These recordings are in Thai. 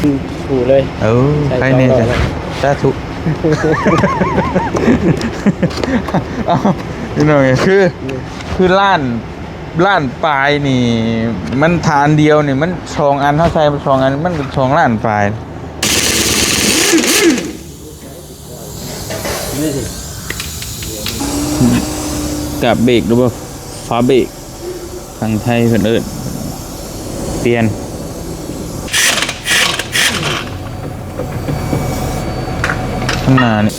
ถูเลยใครเนี่ยจ้ะสาธุเอาพี่น้องคือล้านปลายนี่มันฐานเดียวนี่มัน2 อันเท่าใส่2 อันมัน2 ล้านปลายกับเบรกหรือว่าฟ้าเบรกทางไทยเพิ่นเอิ้นเปลี่ยนข้างหน้านี่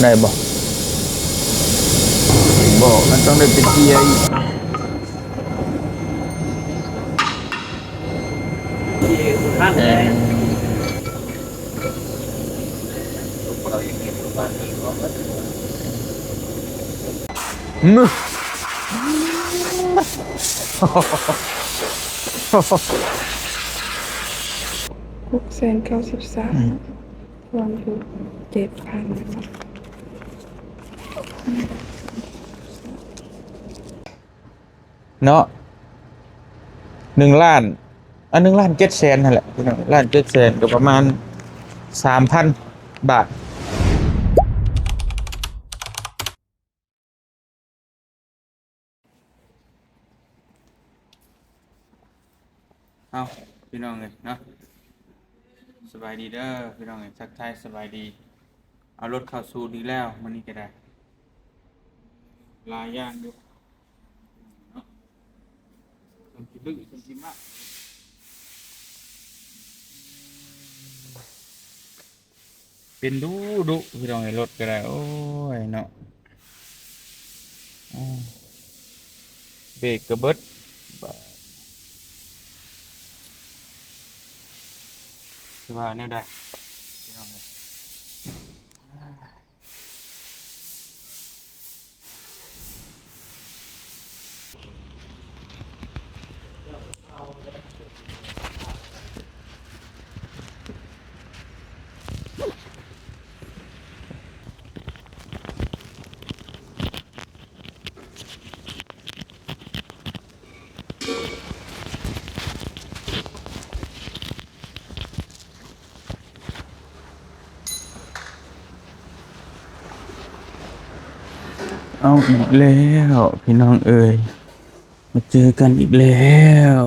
ได้บ่มันต้องได้เป็นเกียร์อีกขั้นเลยมึ693รวมอยู่7,000เนาะ1 ล้าน1,700,000นั่นแหละพี่น้อง1,700,000ก็ประมาณ3,000 บาทเอาพี่น้องเลยเนาะสบายดีเด้อพี่น้องเลยทักทายสบายดีเอารถเข้าสู่ดีแล้วมันนี่ก็ได้ลายย่างดูเนาะต้องคิดลึกต้องคิดมากเป็นดุพี่น้องเลยรถก็ได้โอ้ยเนาะเบรกกระเบิดคือว่าแนวใดพี่น้องเลยเอาอีกแล้วพี่น้องเอ่ยมาเจอกันอีกแล้ว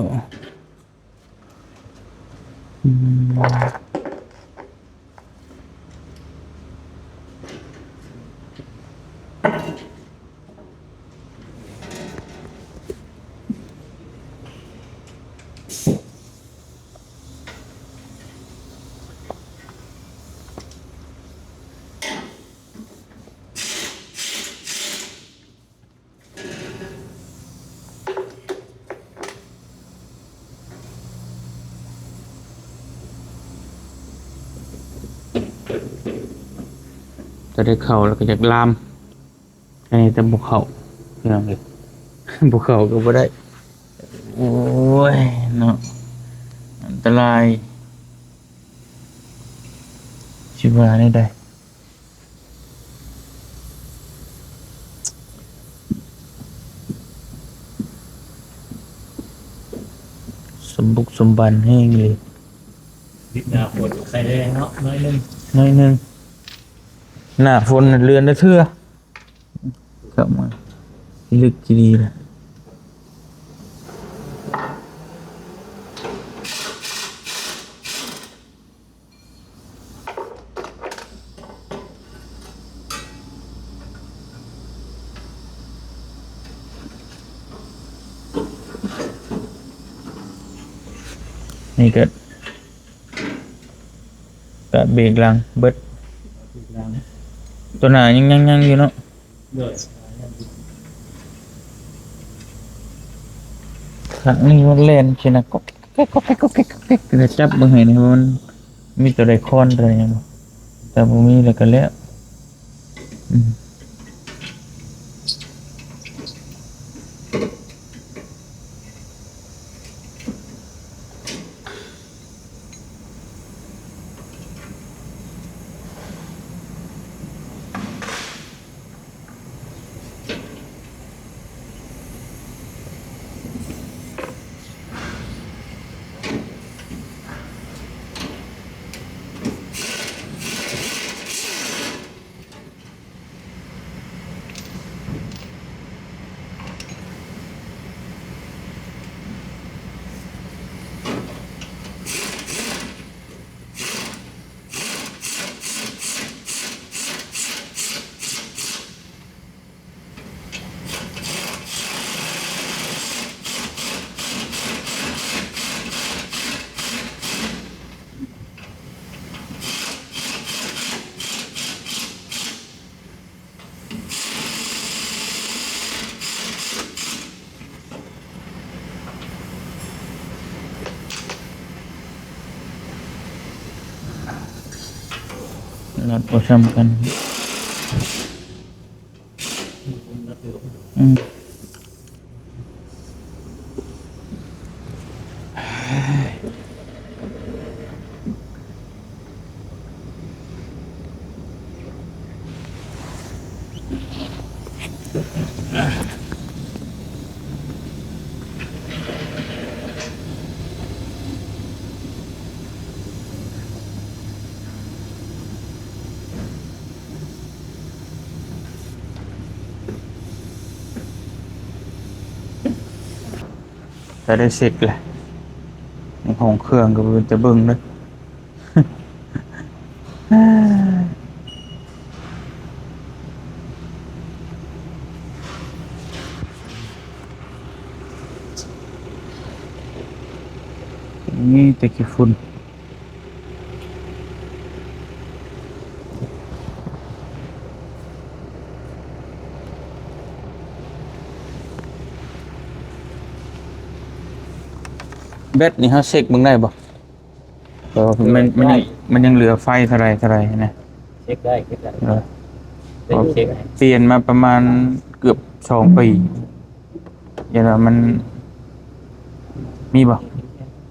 จะได้เข้าแล้วก็อยากลามอันนี้จะบุกเข้าพี่น้องเลย บุกเข้าก็บ่ได้โอ้ยเนาะอันตรายชิบาได้สมบุกสมบันแห้งเลย ดิบดาฝนใส่ได้เนาะน้อยนึง น้อยหนึงหน้าฝนน่ะเรือนได้เทื่อเข้ามาลึกจีดีนะนี่ก็เบรกหลังเบิดตัวหน้ายังอยู่เนาะ ด้วย ครั้งนี้มันเล่นใช่นะก็จะจับเบิ่งให้นี่มันมีตัวใดคอนตัวใดหยังบ่แต่บ่มีแล้วก็แล้วอืม น็อตบ่ซ้ำกันอืมจะได้เสร็จแหละในห้องเครื่องก็เป็นจะเบิ่งเด้อ นี่ตะกี้ฝุ่นแบตนี่เขาเช็คมึงได้บ่มันยังเหลือไฟเท่าไรนะ เช็คได้เช็คได้ เออ ได้เช็คได้ เปลี่ยนมาประมาณเกือบ2 ปีอย่างนั้นมันมีบ่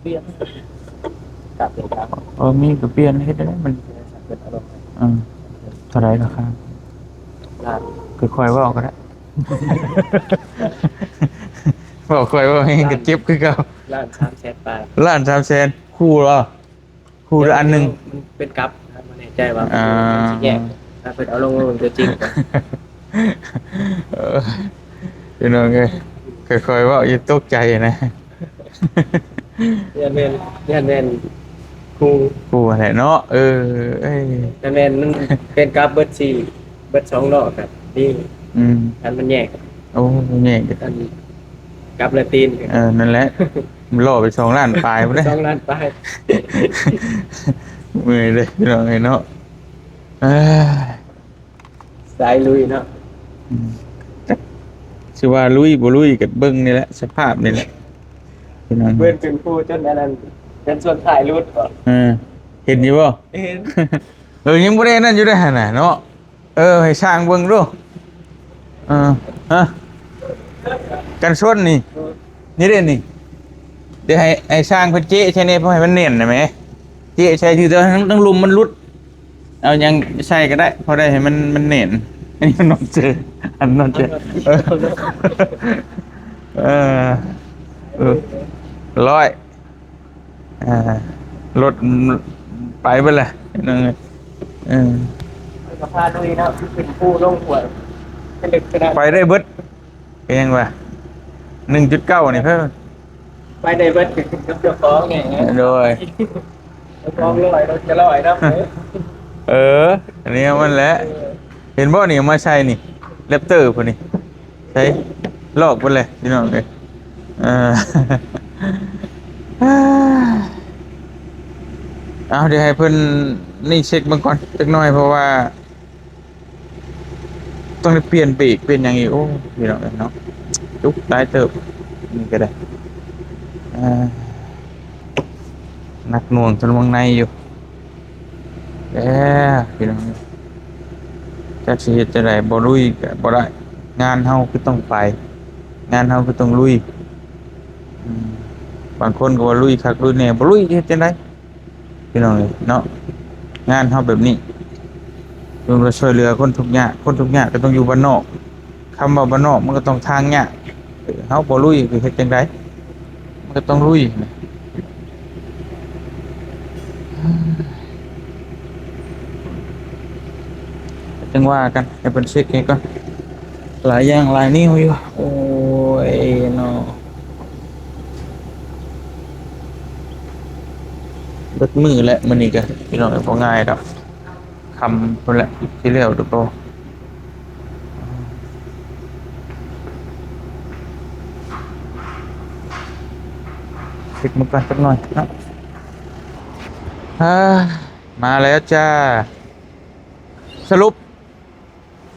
เปลี่ยนกลับเลยครับ มีก็เปลี่ยนเฮ็ดได้มัน เป็นอารมณ์ เท่าไรราคา ลาด ค่อยๆเว้าก็ได้ บอกค่อยเว่าให้กระเจ็บคือเก่า ลาด3 แสนปลาย ล้าน300,000คู่เหรอคู่ละอันหนึง มันเป็นกลับครับมันแน่ใจว่า อ่า มันสิแยกถ้าเป็นเอาลงตัวจริงก่อน พี่น้องเอ้ยค่อยๆเว่าอย่าตกใจนะ ยันแมนยันแมนครู คู่แหละเนาะเอ้ย ยันแมนมันเป็นกราฟเบิร์ด4เบิร์ด2รอบครับนี่ อืม อันมันแยก โอ้แย่กัน อันกราฟละตีน นั่นแหละมันล่อไป2 ล้านปลายบ่ได้ 2 ล้านไป เมื่อยเลยพี่น้องเอ้ยเนาะเอ้ย สายลุยเนาะ สิว่าลุยบ่ลุยก็เบิ่งนี่แหละสภาพนี่แหละพี่น้อง เบิร์ดเป็นครูจนอันนั้นเป็นส่วนถ่ายรูปก่อน เห็นอยู่บ่ เห็น ยังบ่ได้นั่นอยู่ได้หั่นน่ะเนาะให้สร้างเบิ่งดูฮะกันชนนี่นี่เด้นี่เดี๋ยวให้สร้างเพิ่นเจ๊ใช่นี่เพราะให้มันเน่นน่ะแหมเจ๊ใช่คือทั้งลุมมันหลุดเอายังใช่ก็ได้พอได้ให้มันเน่นอันนี้มันนอนเจออันนอนเจอเออร้อยรถไปเบิดแหละนั่นไง สภาพลุยเนาะเป็นครูลงหัวเป็นดึกขนาด ไปได้เบิดเป็นยังไง1.9นี่เพิ่น ไปในเบิร์ดกับเจ้าของไง โดย เจ้าของลอยเราจะลอยนะ อันนี้มันแหละเห็นบ่นี่เอามาใช้นี่แรปเตอร์พุ่นนี่ใช้ลอกเบิดเลยพี่น้องเอ้ยเอาเดี๋ยวให้เพิ่นนี่เช็คเบิ่งก่อนจักหน่อยเพราะว่า ต้องได้เปลี่ยนปีกเปลี่ยนอย่างอีกโอ้พี่น้องเอ้ยเนาะจุกตายเติบนี่ก็ได้หนักหน่วงจนวงในอยู่พี่น้องจักสิเฮ็ดจังได๋บ่ลุยก็บ่ได้งานเฮาคือต้องไป งานเฮาคือต้องลุยบางคนก็ว่าลุยคักลุยแหน่บ่ลุยเฮ็ดจังได๋พี่น้องเอ้ยเนาะงานเฮาแบบนี้เราช่วยเหลือคนทุกข์ยากก็ต้องอยู่บ้านนอกคำว่าบ้านนอกมันก็ต้องทางยากเฮาบ่ลุยคือเฮ็ดจังได๋มันก็ต้องลุยจังว่ากันให้เพิ่นเช็คให้ก่อนหลายอย่างหลายนิ้วอยู่โอ้ยเนาะเบิดมือแล้วมื้อนี้ก็พี่น้องบ่ง่ายดอกคำพุ่นแหละที่แล้วดูบ่เช็คมันก่อนสักหน่อยเนาะมาแล้วจ้าสรุป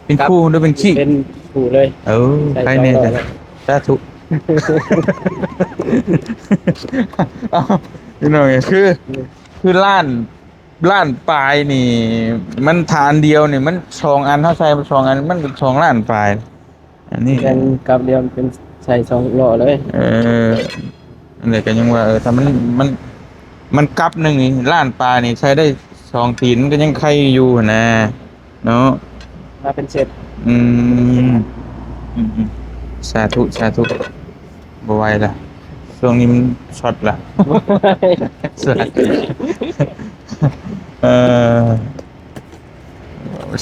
เป็นคู่หรือเป็นขี้ เป็นครูเลย ใครเนี่ยจ้ะสาธุเอาพี่น้องคือล้าน ล้านปลายนี่ มันฐานเดียวนี่มัน2 อันเท่าใส่2 อันมันเป็น2 ล้านปลายอันนี้ ยังกับเดียวเป็นใส่2ล้อเลย อันนี้ก็ยังว่าถ้ามันกลับหนึ่งนี่ล้านปลายนี่ใช้ได้2 ตีนก็ยังใครอยู่นะเนาะ มาเป็นเสร็จ อืมสาธุสาธุบ่ไหวละช่วงนี้มันช็อตละสาธุเออ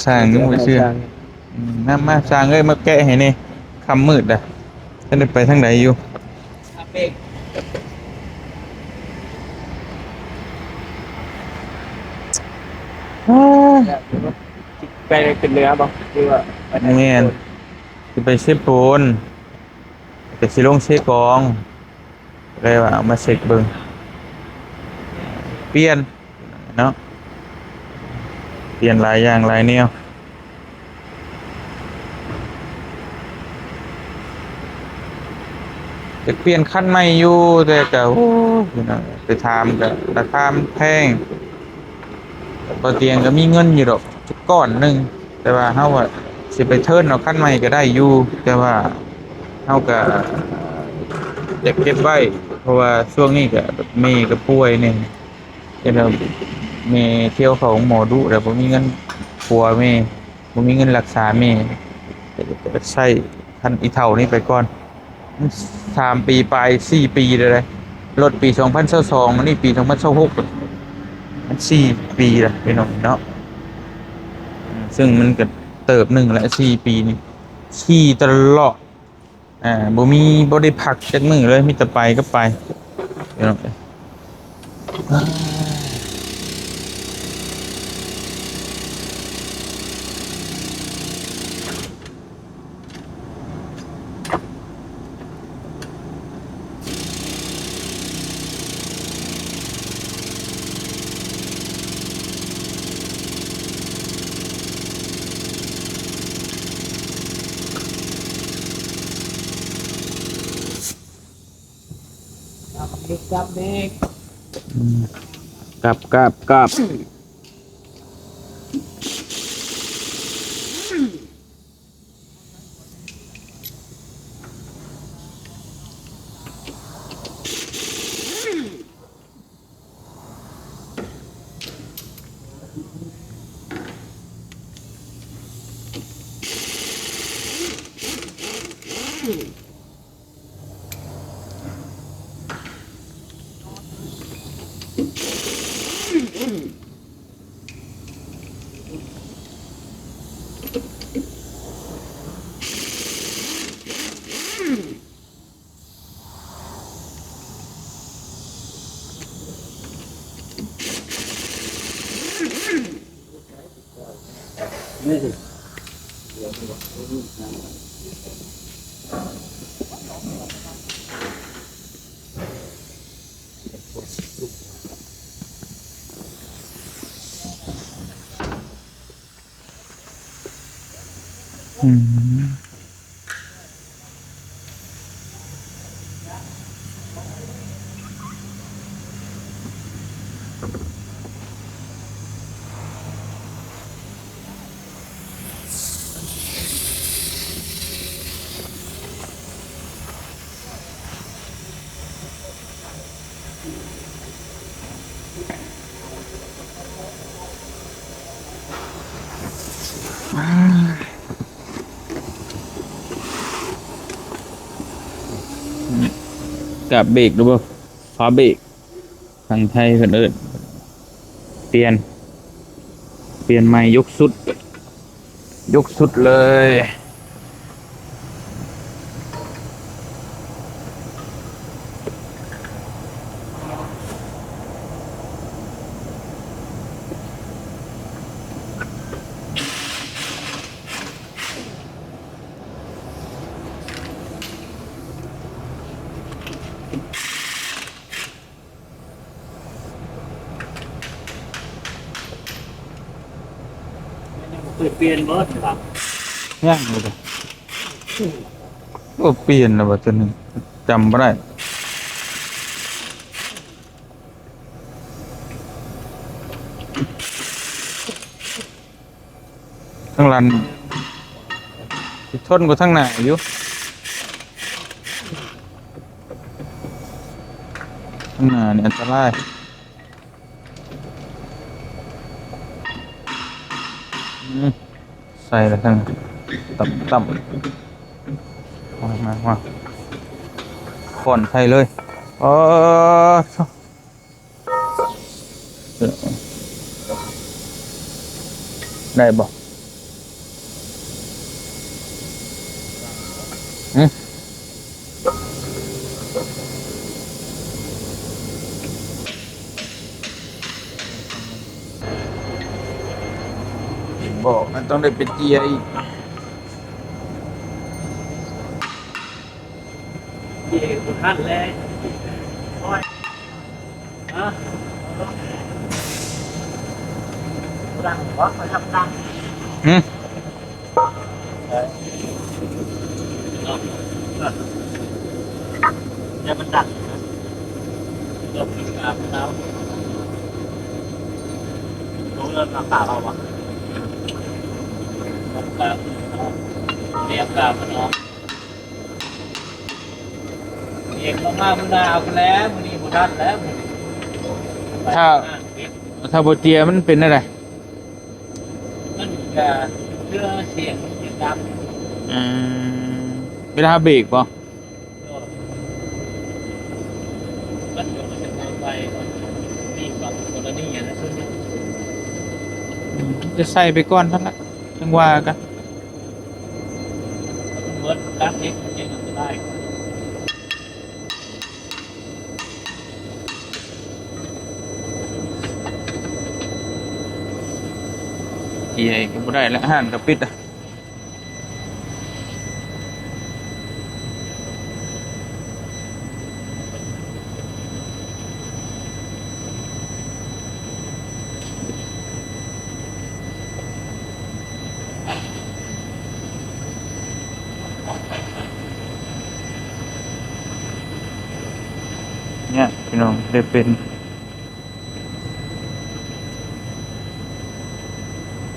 สร้างนึกว่าเชื่อน้ำมาสร้างเอ้ยมาแกะให้นี่คำมืดอ่ะท่านได้ไปทางไหนอยู่ไปขึ้นเรือบ่คือว่าไปไหน แม่นสิไปเชฟโปนแต่สิลงเชกองเลยว่าเอามาเช็คเบิ่งเปลี่ยนเนาะเปลี่ยนหลายอย่างหลายแนวจะเปลี่ยนคันใหม่อยู่แต่ก็โอ้พี่น้องไปถามก็ราคามันแพงตัวเตียงก็มีเงินอยู่ดอกจักก้อนหนึงแต่ว่าเฮาว่าสิไปเทิร์นเอาคันใหม่ก็ได้อยู่แต่ว่าเฮาก็อยากเก็บไว้เพราะว่าช่วงนี้ก็แม่ก็ป่วยนี่จะแแม่เที่ยวเข้าหมอดุแล้วบ่มีเงินปัวแม่บ่มีเงินรักษาแม่ก็ใช้คันอีเฒ่านี่ไปก่อน 3 ปีไป4 ปีเลยรถปี2022มันนี่ปี2026มัน4 ปีละพี่น้องเนาะซึ่งมันก็เติบหนึ่งและ4 ปีนี่ขี่ตลอดบ่ได้พักจักมื้อเลยมีแต่ไปก็ไปพี่น้องจับเด็ก กลับอืมกับเบรกดูบ่ฟ้าเบรกทางไทยเพิ่นเอิ้นเปลี่ยนใหม่ยกสุดเลยเปลี่ยนเบิดครับ ย่างเลยก็เปลี่ยนแล้วว่าตัวนึงจำบ่ได้ ทั้งลันสิทนกว่าทั้งหน้าอยู่ทั้งหน้านี่อันตรายใส่แล้วทั้งต่ำมาก่อนใส่เลยอ๋อได้บ่บอกมันต้องได้เป็นเกียร์อีก เย่คุณท่านเลยโอ้ยฮะดังวะเขาทำดัง หืม เนี่ยมันดังนะเริ่มมีการแล้วรู้เรื่องราคาเราอ่ะแบบเรียกกามันออกเอกมากๆมึงนาเอากันแล้วมึงนี่บุทันแล้วมึง ถ้าโบเจียมันเป็นอะไร มันจะเรื่องเสียงดัง เวลาเบรกป่ะ มันอยู่มันจะไปนี่ฝั่งกรณีนะช่วงนี้ จะใส่ไปก่อนทั้งนั้นจังว่ากัน เบิร์ดการเล็กมันยังจะได้ เกียร์ก็บ่ได้แล้วห่านกับปิดอ่ะเนี่ยพี่น้องได้เป็น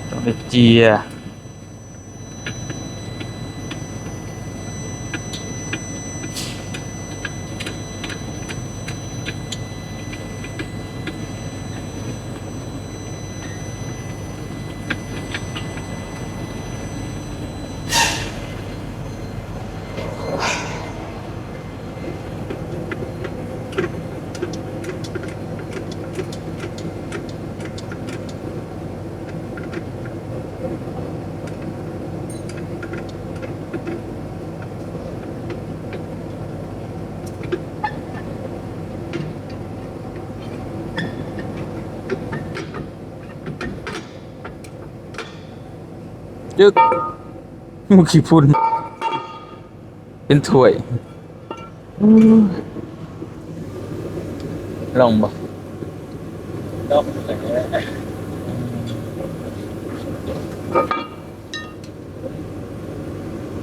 ต้องได้เจียร์จึกมุขี้พุ่นเป็นถ้วยลองบ่ ดอกอะไร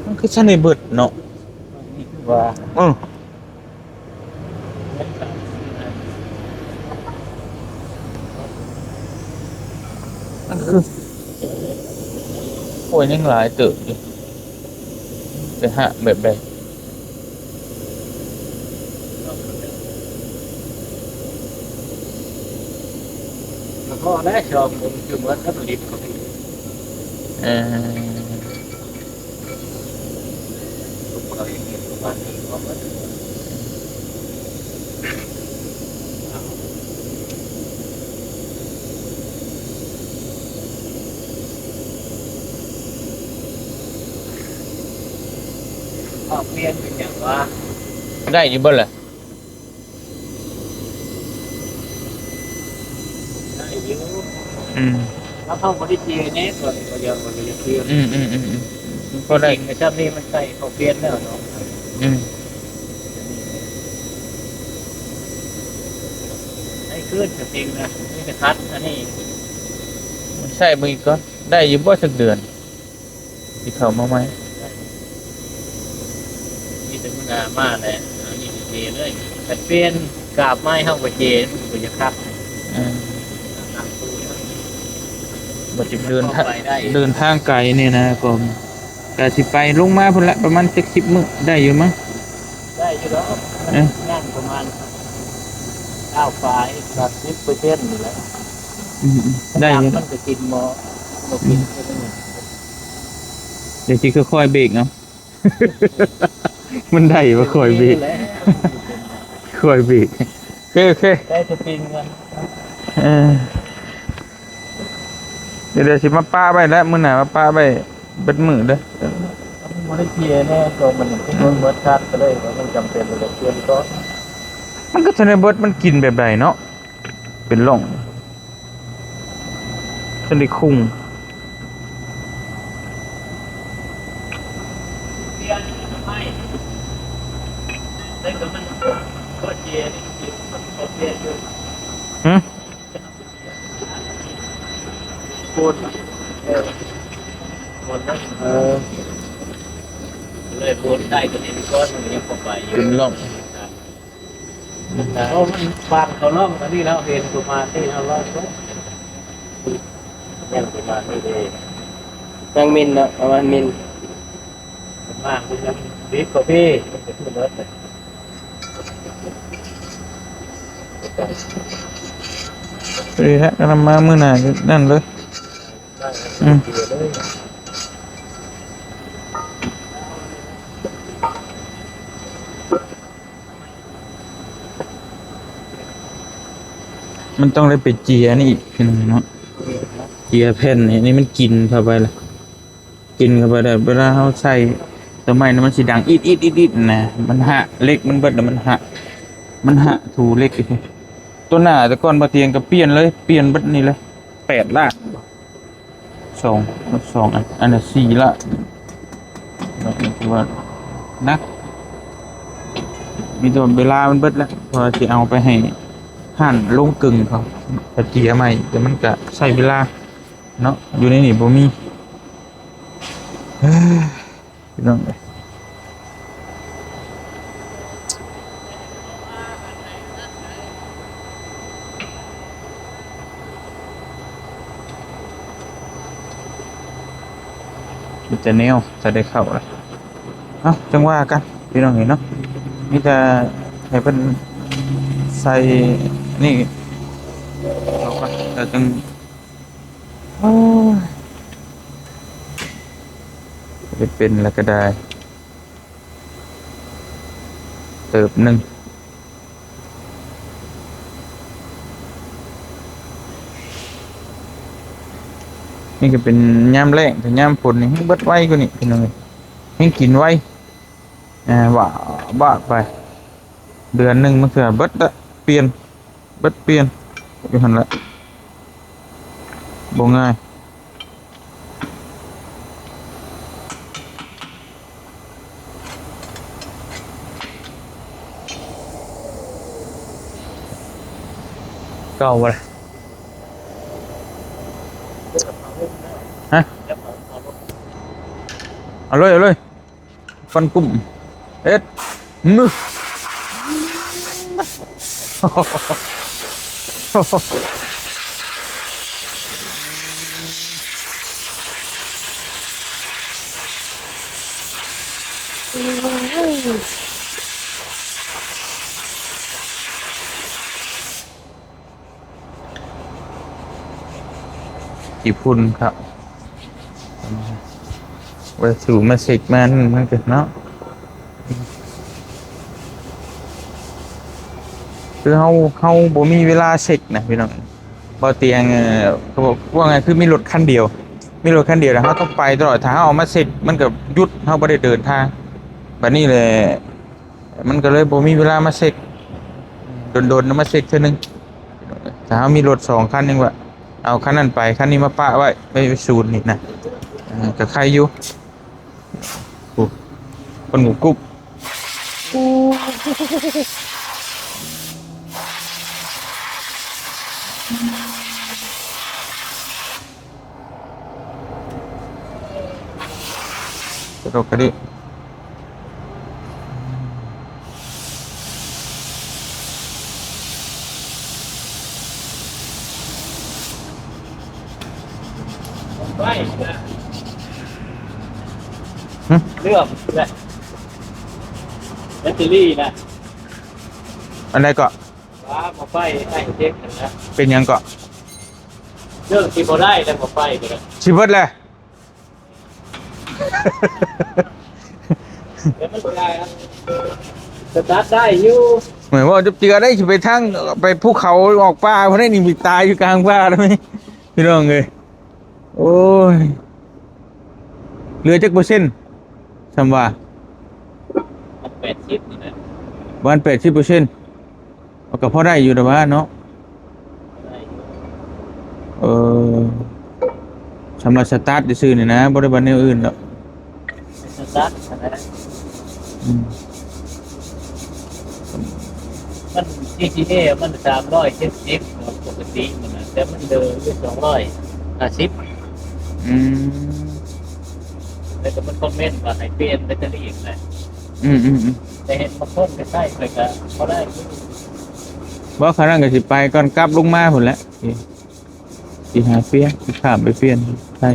มันคือชั้นในเบิดเนาะ ว่า มันคือโอ้ยยังหลายเติบอยู่ไปหาแบบใด แล้วก็ได้ชอบผมคือเหมือนกับลิฟต์ เออ เราอย่างนี้ประมาณนี้ว่ามันเปลี่ยนเป็นอย่างว่า ได้อยู่บ่ล่ะ ได้อยู่ อืม แล้วเข้าบริจีเนี่ยส่วนเรายังบริจี ก็ได้ จริงๆในชาตินี้มันใส่เขาเปลี่ยนแล้วเนาะ อืม ให้ขึ้นจริงๆนะนี่จะคัดอันนี้ ใช่มือก็ได้อยู่บ่สักเดือนที่เข้ามาไหม มีแต่มุนามาแหละเอานี่เจเลยแต่เปลี่ยนกราบไม้เข้าไปเจมันก็จะคัด อืม ตั้งตู้เนี่ย ด บ่จะเดินทาง ไปได้ เดินทางไกลเนี่ยนะก็ก็สิไปลงมาพุ่นละประมาณจัก10มื้อได้อยู่มั้ง ได้อยู่แล้ว เอ๊ะ นั่งประมาณ9ฝ่าย30%นี่แหละ ได้อยู่ มันจะกินบ่กินก็ได้ เดี๋ยวสิค่อยๆเบรกเนาะ มันได้บ่ค่อยเบรกค่อยเบรกโอเค ได้จะปิงกัน เออเดี๋ยวสิมาป้าไว้แล้วมื้อหน้ามาป้าไว้เบิดมื้อเด้อ มันได้เคลียร์แน่ตัวมันเป็นเรื่องเบิดคัดก็เลยว่ามันจำเป็นเลยเคลียร์ก็ มันก็จะในเบิดมันกินแบบใดเนาะเป็นร่องจะได้คุ้ง เคลียร์ไม่ได้ก็มันก็เคลียร์นี่มันก็เคลียร์อยู่ หึ พูดหมดแล้วเลยพูดได้ก็เห็นก้อนมันยังพอไปอยู่ เป็นร่อง เพราะมันฟาดเขาล่องอันนี้แล้วเห็นประมาณที่เขาล่องยังประมาณนี้เลยยังมินนะประมาณมินมากคุณยังบิ๊กกว่าพี่มันจะขึ้นรถเลย ดีฮะกำลังมามื้อหน้าก็นั่นเลย มันต้องได้ไปเจียนี่อีกพี่น้องเนาะเจียแผ่นนี่มันกินเข้าไปละกินเข้าไปได้เวลาเขาใส่ตัวไม้นั้นมันสิดังอีดนะมันหะเล็กมันเบิดแล้วมันหะถูเล็กอีกทีตัวหน้าแต่ก่อนบ่เตียงก็เปลี่ยนเลยเปลี่ยนเบิดนี่เลย8ลาก2อันน่ะ4ละแล้วนี่คือว่านักมีตัวเวลามันเบิดแล้วพอสิเอาไปให้หั่นลงกึ่งเขาถ้าเจียใหม่แต่มันก็ใช้เวลาเนาะอยู่ในนี่บ่มีเฮ้ยพี่น้องเอ้ยมันจะแนวจะได้เข้าละเอ้าจังว่ากันพี่น้องเห็นเนาะมีแต่ให้เพิ่นใส่นี่เอาไปแต่จังโอ้ยจะเป็นแล้วก็ได้เติบหนึ่งนี่ก็เป็นย่ามแรงแต่ย่ามฝนนี่ให้เบิดไว้กว่านี่พี่น้องเอ้ยให้กินไว้ว่าบ้าไปเดือนหนึ่งมันเถื่อเบิดละเปลี่ยนเบิดเปลี่ยนอยู่หันละบ่ง่ายเก่าเลยฮะเอาเลยฟันกุ้มเอ็ดมือ ญี่ปุ่นครับไว้สู่มาเสกมันเกิดเนาะคือเฮาบ่มีเวลาเช็คนะพี่น้องบ่เตียงเขาบอกว่าไงคือมีรถคันเดียวแล้วเฮาต้องไปตลอดถ้าเฮาเอามาเช็คมันก็หยุดเฮาบ่ได้เดินทางบัดนี้แหละมันก็เลยบ่มีเวลามาเช็คโดนๆมาเช็คเทื่อนึงถ้าเฮามีรถ2คันนึงว่าเอาคันนั้นไปคันนี้มาปะไว้ไปศูนย์นี่นะก็ใครอยู่โอ้คนหมูกรุบกระโดดกระดิ เลือกเลยแบตเตอรี่นะ อันใดก็ ว้าหมอไฟให้เช็คกันนะ เป็นหยังก็ เรื่องที่บ่ได้แต่หมอไฟไปเลย สิเบิดเลย เดี๋ยวมันได้ครับสตาร์ทได้อยู่ เหมือนว่าจะเจือได้สิไปทั้งไปภูเขาออกป่าเพราะนี่มีตายอยู่กลางป่าแล้วไหมพี่น้องเอ้ยโอ้ยเหลือจักเปอร์เซ็นต์สำว่า มัน80นี่นะ วัน80%ก็พอได้อยู่แต่ว่าเนาะ ได้อยู่ เออสำหรับสตาร์ทซื่อๆนี่นะบ่ได้บันแนวอื่นแล้ว สตาร์ทนะ อืม มัน GTA มัน370ปกติมันนะแต่มันเดินอยู่250 อืม แล้วก็มันคอมเมนต์ว่าให้เปลี่ยนแบตเตอรี่อีกนะ อืม แต่เห็นบางคนไปใช้ไปก็บ่ได้อยู่ บ่ครั้งก็สิไปก่อนกลับลงมาพุ่นแหละสิหาเปลี่ยนสิข้ามไปเปลี่ยนใช่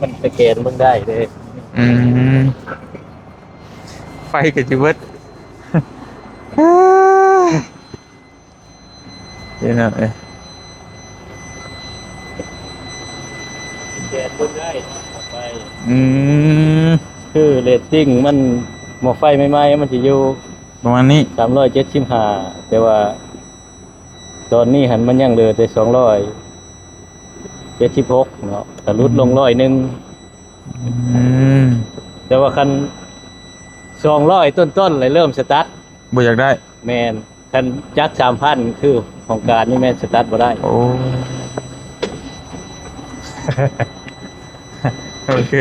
มันสแกนมึงได้เลย อืมไฟก็สิเบิด เดี๋ยวนะเอ้ย สแกนมึงได้หมอไฟ อืม คือเรตติ้งมันหมอไฟใหม่ๆมันจะอยู่ ประมาณนี้ 375แต่ว่าตอนนี้หันมันยังเหลือแต่276เนาะแต่ลดลง100นึง อืม แต่ว่าคัน200ต้นๆเลยเริ่มสตาร์ท บ่อยากได้ แมนคันจัก 3,000 คือของการนี่แม่นสตาร์ทบ่ได้ โอ้ โอเค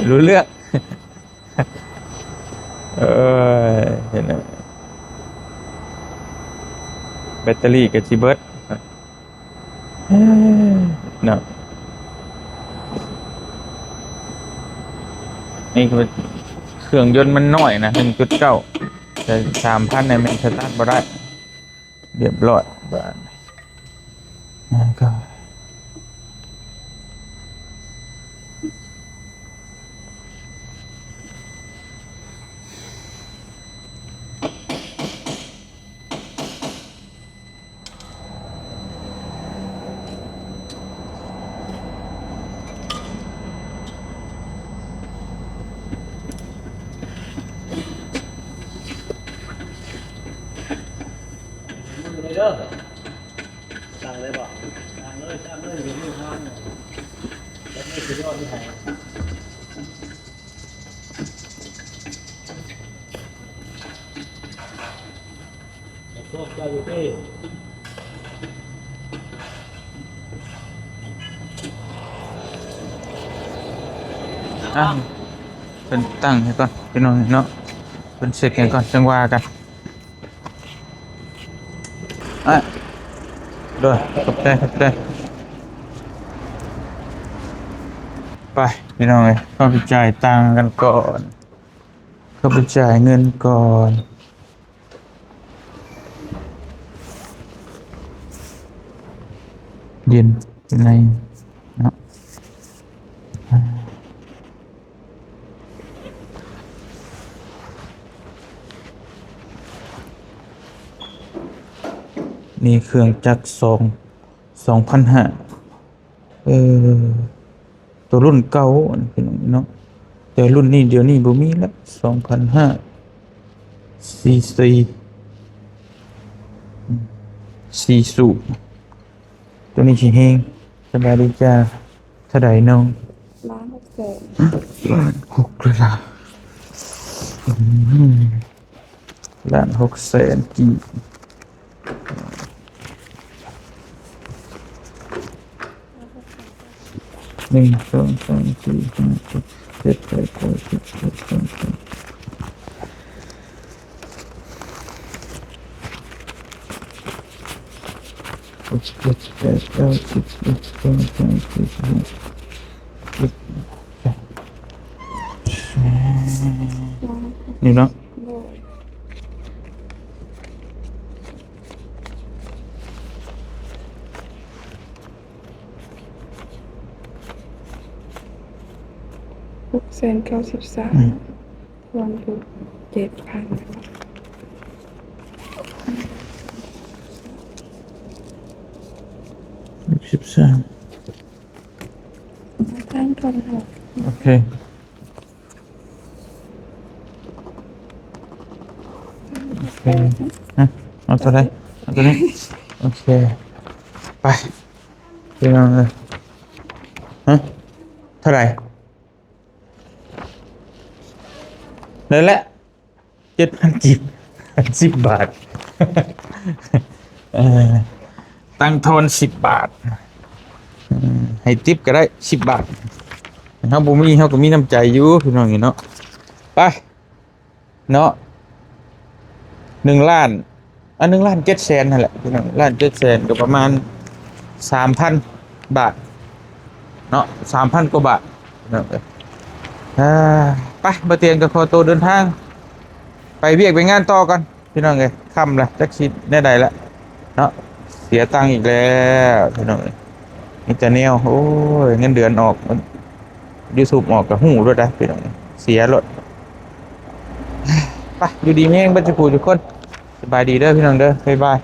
รู้เรื่อง เออเห็นแล้วแบตเตอรี่กับจีเบิร์ดเนาะนี่คือเครื่องยนต์มันน้อยนะ1.9แต่3,000ในแมนสตาร์ทบ่ได้เรียบร้อยบ้านก็ เลยเด้อสั่งเลยบ่สั่งเลยอยู่ที่ห้างน่ะแล้วนี่คือยอดที่ไหนโชคเจ้าอยู่ที่ เป็นตั้งให้ก่อนพี่น้องเนาะเป็นเสร็จกันก่อนจังว่ากันอ่ะด้วยขอบใจไปพี่น้องเลยเข้าไปจ่ายตังค์กันก่อนเข้าไปจ่ายเงินก่อนเย็นเป็นไงเนาะนี่เครื่องจักร2,500ตัวรุ่นเก่าอันเป็นอย่างนี้เนาะแต่รุ่นนี้เดี๋ยวนี้บ่มีแล้ว2,5004สูบตัวนี้สิเฮงสบายดีจ้าเท่าใดน้อง 1,600,000 ล้านหกเลยล่ะ1,600,000กี่1 2 3 4 5 6 7 8 9 10 11 12 นี่เนาะ 693,000ทวนอยู่7,000 13 ตั้งก่อนค่ะ โอเคโอเคฮะเอาตัวไหนเอาตัวนี้โอเคไปพี่น้องเลยฮะเท่าไหร่นั่นแหละ7,000กีบ10 บาทเออตั้งทอน10 บาทให้ทิปก็ได้10 บาทเขาบ่มีเขาก็มีน้ำใจอยู่พี่น้องเนาะไปเนาะ1 ล้าน1,700,000นั่นแหละพี่น้อง1,700,000ก็ประมาณ3,000 บาทเนาะ3,000 กว่าบาทเนาะอ่าไปบ่เตียงก็ขอตัวเดินทางไปเวียกไปงานต่อกันพี่น้องเอ้ยค่ำละจักสิได้ใดละเนาะเสียตังค์อีกแล้วพี่น้องเอ้ยนี่จะแนวโอ้ยเงินเดือนออกYouTube ออกก็ฮู้ด้วยนะพี่น้องเสียรถไปอยู่ดีมีแฮงเบ่ทุกผู้ทุกคนสบายดีเด้อพี่น้องเด้อบ๊ายบาย